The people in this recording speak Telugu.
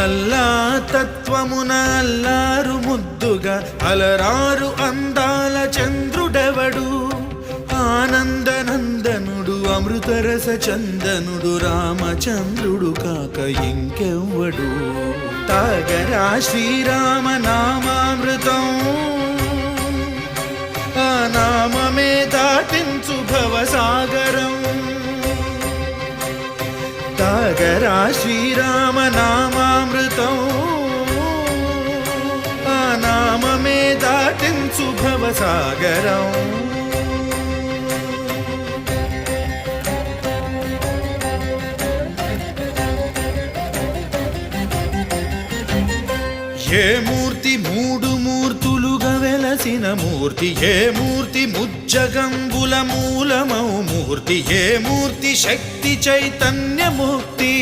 అల్లా తత్వమున అల్లారు ముద్దుగా అలరారు అందాల చంద్రుడెవడు ఆనందనందనుడు అమృతరస చందనుడు రామచంద్రుడు కాక ఇంకెవ్వడు తాగరా శ్రీరామ నామామృతం ఆ నామమే దాటించు భవసాగరం తాగరా శ్రీరామ నామామృతం ఆ నామమే దాటించు భవసాగరం ఏ మూర్తి మూడు మూర్తులుగా వెలసిన మూర్తి ఏ మూర్తి ముజ్జగంబుల మూలమౌ మూర్తి ఏ మూర్తి శక్తి చైతన్యముక్తి